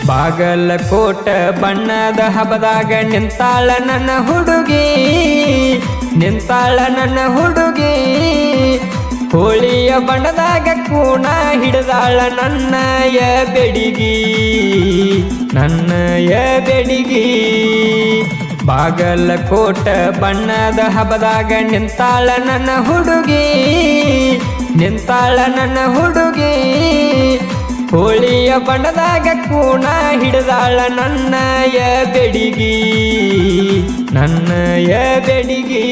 ಬಾಗಲಕೋಟ ಬಣ್ಣದ ಹಬ್ಬದಾಗ ನಿಂತಾಳ ನನ್ನ ಹುಡುಗಿ, ನಿಂತಾಳ ನನ್ನ ಹುಡುಗಿ. ಹೋಳಿಯ ಬಣ್ಣದಾಗ ಕೂಣ ಹಿಡಿದಾಳ ನನ್ನಯ ಬೆಡಿಗಿ, ನನ್ನಯ ಬೆಡಿಗಿ. ಬಾಗಲಕೋಟ ಬಣ್ಣದ ಹಬ್ಬದಾಗ ನಿಂತಾಳ ನನ್ನ ಹುಡುಗಿ, ನಿಂತಾಳ ನನ್ನ ಹುಡುಗಿ. ಹೋಳಿಯ ಬಣ್ಣದಾಗ ಕೂಣ ಹಿಡಿದಾಳ ನನ್ನಯ ಬೆಡಿಗಿ, ನನ್ನಯ ಬೆಡಿಗಿ.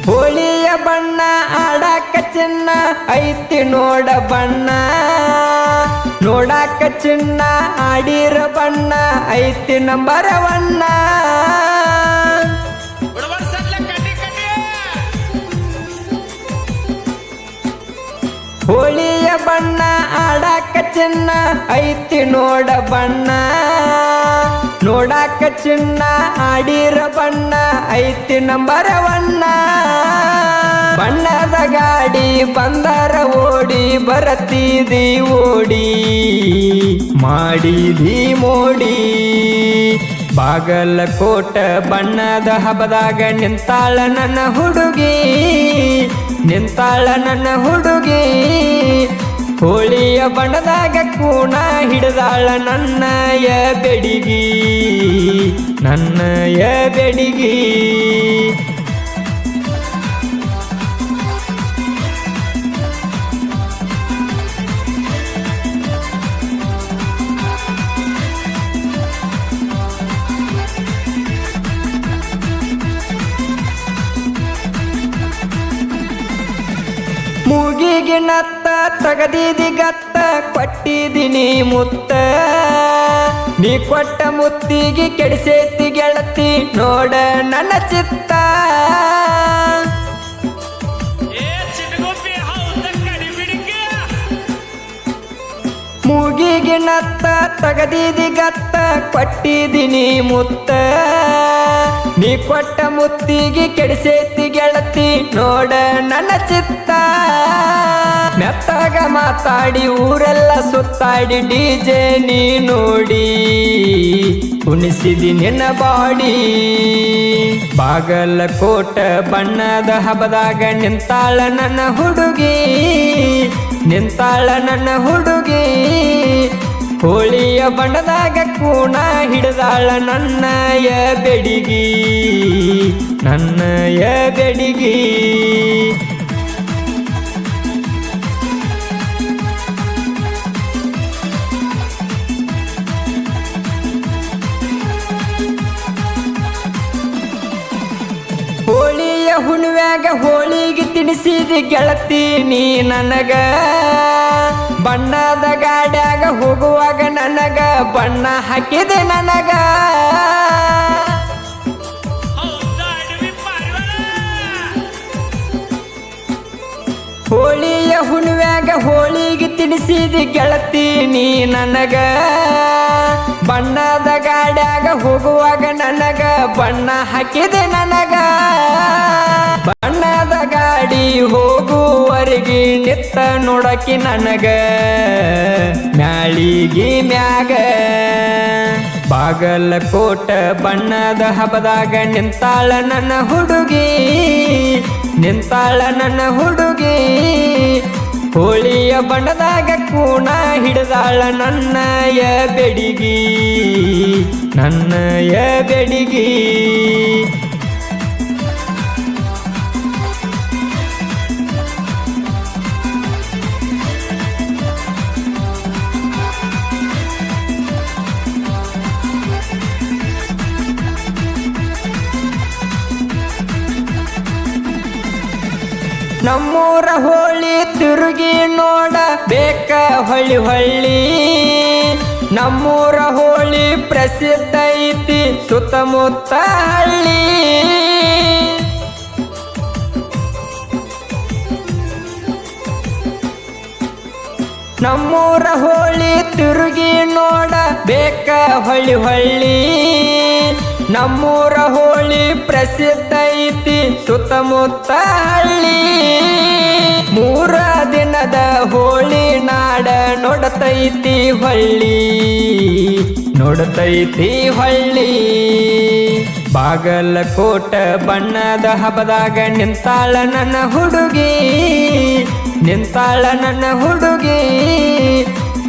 ಹೋಳಿಯ ಬಣ್ಣ ಆಡಾಕ ಚಿನ್ನ ಐತಿ ನೋಡ ಬಣ್ಣ, ನೋಡಾಕ ಚಿನ್ನ ಆಡಿರ ಬಣ್ಣ ಐತಿ ನಂಬರ್ ಒನ್ನ. ಹೋಳಿಯ ಬಣ್ಣ ಆಡಾಕ ಚಿನ್ನ ಐತಿ ನೋಡ ಬಣ್ಣ, ನೋಡಾಕ ಚಿನ್ನ ಆಡಿರ ಬಣ್ಣ ಐತಿ ನಂಬರ್ ಒನ್ನ. ಬಣ್ಣದ ಗಾಡಿ ಬಂದರ ಓಡಿ ಬರತಿದಿ ಓಡಿ, ಮಾಡಿದಿ ಮೋಡಿ. ಬಾಗಲಕೋಟ ಬಣ್ಣದ ಹಬ್ಬದಾಗ ನಿಂತಾಳ ನನ್ನ ಹುಡುಗಿ, ನಿಂತಾಳ ನನ್ನ ಹುಡುಗಿ. ಹೋಳಿಯ ಬಣ್ಣದಾಗ ಕೂಣ ಹಿಡಿದಾಳ ನನ್ನಯ ಬೆಡಿಗಿ, ನನ್ನಯ ಬೆಡಿಗಿ. ಮೂಗಿಗೆ ನತ್ತ ತಗದಿದಿ ಗತ್ತ ಕೊಟ್ಟಿದಿನಿ ಮುತ್ತ, ನೀ ಕೊಟ್ಟ ಮುತ್ತಿಗೆ ಕೆಡಿಸೇತಿ ಗೆಳತಿ ನೋಡ ನನ್ನ ಚಿತ್ತ. ಮೂಗಿಗೆ ನತ್ತ ತಗದಿದಿ ಗತ್ತ ಕೊಟ್ಟಿದಿನಿ ಮುತ್ತ, ನೀ ಕೊಟ್ಟ ಮುತ್ತಿಗೆ ಕೆಡಿಸೇತಿ ಗೆಳತಿ ನೋಡ ನನ್ನ ಚಿತ್ತ. ಮೆತ್ತಗ ಮಾತಾಡಿ ಊರೆಲ್ಲ ಸುತ್ತಾಡಿ ಡಿಜೆ ನೀ ನೋಡಿ ಕುಣಿಸಿದಿ ನಿನ್ನ ಬಾಡಿ. ಬಾಗಲಕೋಟ ಬಣ್ಣದ ಹಬ್ಬದಾಗ ನಿಂತಾಳ ನನ್ನ ಹುಡುಗಿ, ನಿಂತಾಳ ನನ್ನ ಹುಡುಗಿ. ಹೋಳಿಯ ಬಣ್ಣದಾಗ ಕೂಣ ಹಿಡಿದಾಳ ನನ್ನಯ ಬೆಡಿಗಿ, ನನ್ನಯ ಬೆಡಿಗಿ. ಹೋಳಿಯ ಹುಣ್ಮ್ಯಾಗ ಹೋಳಿಗೆ ತಿನಿಸಿದ ಗೆಳತಿ ನೀ ನನಗ, ಬಣ್ಣದ ಗಾಡ್ಯಾಗ ಹೋಗುವಾಗ ನನಗ ಬಣ್ಣ ಹಾಕಿದೆ ನನಗ. ಹೋಳಿಯ ಹುಣ್ಮ್ಯಾಗ ಹೋಳಿಗೆ ತಿನಿಸಿದ ಗೆಳತಿ ನೀ ನನಗ, ಬಣ್ಣದ ಗಾಡ್ಯಾಗ ಹೋಗುವಾಗ ನನಗ ಬಣ್ಣ ಹಾಕಿದೆ ನನಗ. ಬಣ್ಣದ ಗಾಡಿ ಹೋಗುವರೆಗೆ ನಿತ್ತ ನೋಡಕಿ ನನಗ ಮ್ಯಾಳಿಗಿ ಮ್ಯಾಗ. ಬಾಗಲಕೋಟ ಬಣ್ಣದ ಹಬ್ಬದಾಗ ನಿಂತಾಳ ನನ್ನ ಹುಡುಗಿ, ನಿಂತಾಳ ನನ್ನ ಹುಡುಗಿ. ಹೋಳಿಯ ಬಣ್ಣದಾಗ ಕೂಣ ಹಿಡಿದಾಳ ನನ್ನಯ ಬೆಡಿಗಿ, ನನ್ನಯ ಬೆಡಿಗಿ. ನಮ್ಮೂರ ಹೋಳಿ ತಿರುಗಿ ನೋಡ ಬೇಕ ಹೊಳ್ಳಿ ಹೊಳ್ಳಿ ನಮ್ಮೂರ ಹೋಳಿ ಪ್ರಸಿದ್ಧ ಐತಿ ಸುತ್ತಮುತ್ತ ಹಳ್ಳಿ ನಮ್ಮೂರ ಹೋಳಿ ತಿರುಗಿ ನೋಡ ಬೇಕ ಹೊಳ್ಳಿ ಹೊಳ್ಳಿ ನಮ್ಮೂರ ಹೋಳಿ ಪ್ರಸಿದ್ಧ ಐತಿ ಸುತ್ತಮುತ್ತ ಹಳ್ಳಿ 3 ದಿನದ ಹೋಳಿ ನಾಡ ನೋಡತೈತಿ ಹೊಳ್ಳಿ ಬಾಗಲಕೋಟ ಬಣ್ಣದ ಹಬ್ಬದಾಗ ನಿಂತಾಳ ನನ್ನ ಹುಡುಗಿ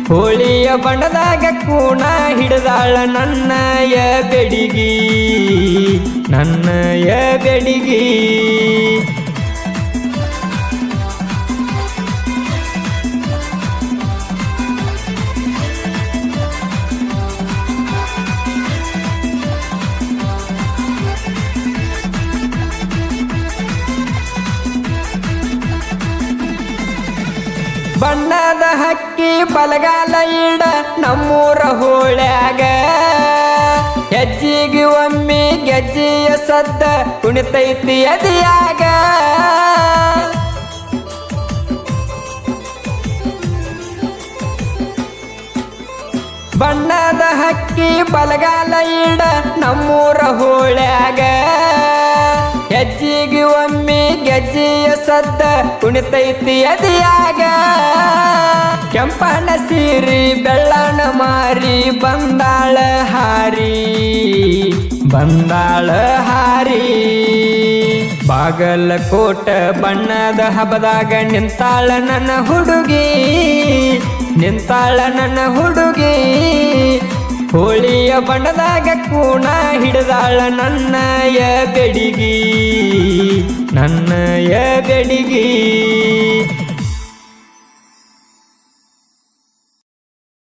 ಹೋಳಿಯ ಬಣ್ಣದಾಗ ಕೂಣ ಹಿಡಿದಾಳ ನನ್ನಯ ಬೆಡಿಗಿ ಬಣ್ಣದ ಹಕ್ಕಿ ಬಲಗಾಲ ಇಡ ನಮ್ಮೂರ ಹೋಳ್ಯಾಗ ಹೆಜ್ಜಿಗೆ ಒಮ್ಮೆ ಗೆಜ್ಜೆಯ ಸದ್ದ ಕುಣಿತೈತಿ ಅದಿಯಾಗ ಬಣ್ಣದ ಹಕ್ಕಿ ಬಲಗಾಲ ಇಡ ನಮ್ಮೂರ ಹೋಳ್ಯಾಗ ಹೆಜ್ಜಿಗೆ ಒಮ್ಮೆ ಗೆಜ್ಜೆಯ ಸದ್ದ ಕುಣಿತೈತಿ ಅದಿಯಾಗ ಕೆಂಪನ ಸೀರಿ ಬೆಳ್ಳನ ಮಾರಿ ಬಂದಾಳ ಹಾರಿ ಬಾಗಲಕೋಟ ಬಣ್ಣದ ಹಬ್ಬದಾಗ ನಿಂತಾಳ ನನ್ನ ಹುಡುಗಿ ಹೋಳಿಯ ಬಣ್ಣದಾಗ ಕೂಣ ಹಿಡಿದಾಳ ನನ್ನಯ ಬೆಡಿಗಿ